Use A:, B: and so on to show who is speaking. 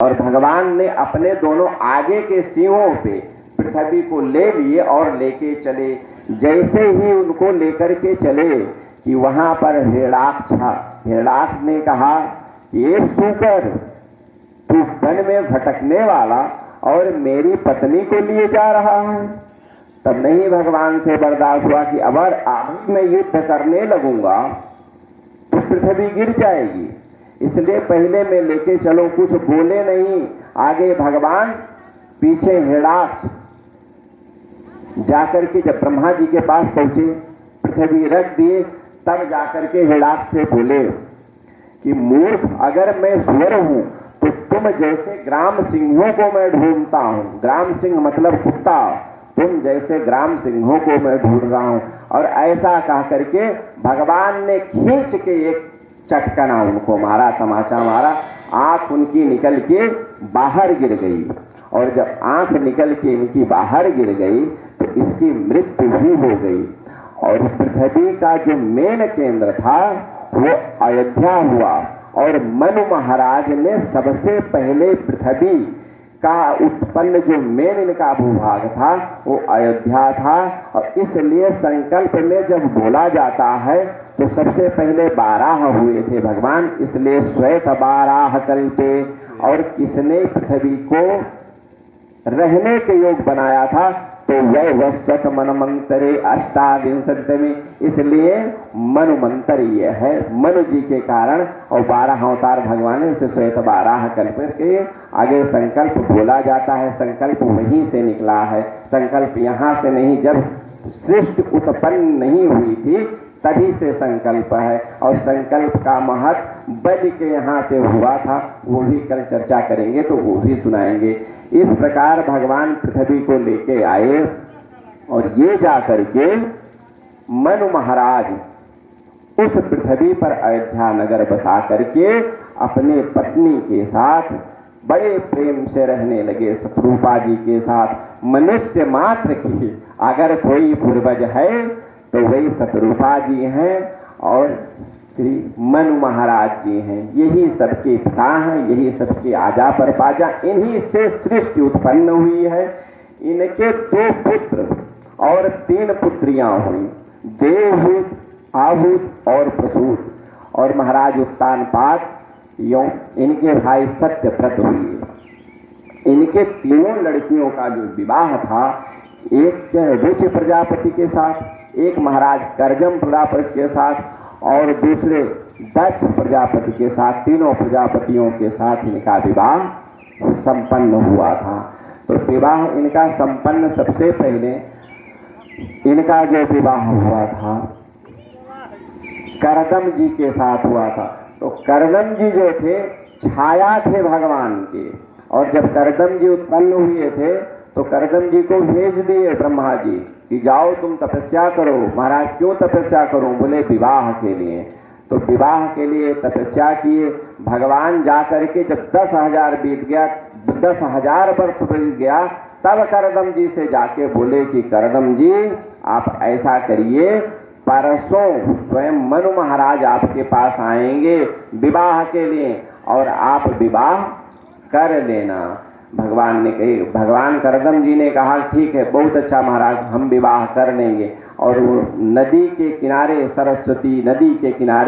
A: और भगवान ने अपने दोनों आगे के सिंहों पे पृथ्वी को ले लिए और लेके चले। जैसे ही उनको लेकर के चले कि वहां पर हिरणाक्ष था। हिरणाक्ष ने कहा कि ये सूकर, तू वन में भटकने वाला और मेरी पत्नी को लिए जा रहा है। तब नहीं भगवान से बर्दाश्त हुआ कि अगर अभी मैं युद्ध करने लगूंगा तो पृथ्वी गिर जाएगी, इसलिए पहले मैं लेके चलो। कुछ बोले नहीं, आगे भगवान पीछे हिरणाक्ष। जाकर के जब ब्रह्मा जी के पास पहुंचे, पृथ्वी रख दिए, तब जाकर के हिरणाक्ष से बोले कि मूर्ख, अगर मैं स्वर हूं तो तुम जैसे ग्राम सिंहों को मैं ढूंढता हूं। ग्राम सिंह मतलब कुत्ता, तुम जैसे ग्राम सिंहों को मैं ढूंढ रहा हूं। और ऐसा कह करके भगवान ने खींच के एक चटकना उनको मारा, तमाचा मारा। आंख उनकी निकल के बाहर गिर गई, और जब आंख निकल के इनकी बाहर गिर गई तो इसकी मृत्यु भी हो गई। और पृथ्वी का जो मेन केंद्र था वो अयोध्या हुआ, और मनु महाराज ने सबसे पहले पृथ्वी का उत्पन्न जो मेन इनका भूभाग था वो अयोध्या था। और इसलिए संकल्प में जब बोला जाता है तो सबसे पहले 12 हुए थे भगवान, इसलिए श्वेत 12 कल्पे। और किसने पृथ्वी को रहने के योग बनाया था तो वह वसत मनमंतरे अष्टाविंशतिमी, इसलिए मनुमंत्र ये है मनु जी के कारण। और 12 अवतार भगवान ने इसे श्वेत 12 कल्प के आगे संकल्प बोला जाता है। संकल्प वहीं से निकला है, संकल्प यहाँ से नहीं। जब सृष्टि उत्पन्न नहीं हुई थी तभी से संकल्प है, और संकल्प का महत्व बलि के यहाँ से हुआ था, वो भी कल चर्चा करेंगे तो वो भी सुनाएंगे। इस प्रकार भगवान पृथ्वी को लेके आए, और ये जा करके मनु महाराज उस पृथ्वी पर अयोध्या नगर बसा करके अपने पत्नी के साथ बड़े प्रेम से रहने लगे, शत्रुपा जी के साथ। मनुष्य मात्र की अगर कोई पूर्वज है तो वही शत्रुपा जी हैं और श्री मनु महाराज जी हैं। यही सबके पिता हैं, यही सबके आजा पर पाजा, इन्हीं से सृष्टि उत्पन्न हुई है। इनके 2 पुत्र और 3 पुत्रियां हुई, देवहूत, आहूत और प्रसूत। और महाराज उत्तानपाद यों इनके भाई सत्यव्रत हुए। इनके तीनों लड़कियों का जो विवाह था, एक रुचि प्रजापति के साथ, एक महाराज करजम प्रजापति के साथ, और दूसरे दक्ष प्रजापति के साथ। तीनों प्रजापतियों के साथ इनका विवाह संपन्न हुआ था। तो विवाह इनका संपन्न, सबसे पहले इनका जो विवाह हुआ था करदम जी के साथ हुआ था। तो करदम जी जो थे छाया थे भगवान के, और जब करदम जी उत्पन्न हुए थे तो करदम जी को भेज दिए ब्रह्मा जी कि जाओ तुम तपस्या करो। महाराज क्यों तपस्या करो? बोले विवाह के लिए। तो विवाह के लिए तपस्या किए। भगवान जा करके जब 10,000 बीत गया, 10,000 वर्ष बीत गया, तब करदम जी से जाके बोले कि करदम जी आप ऐसा करिए, परसों स्वयं मनु महाराज आपके पास आएंगे विवाह के लिए, और आप विवाह कर लेना। भगवान ने कही, भगवान करदम जी ने कहा ठीक है, बहुत अच्छा महाराज, हम विवाह कर लेंगे। और वो नदी के किनारे, सरस्वती नदी के किनारे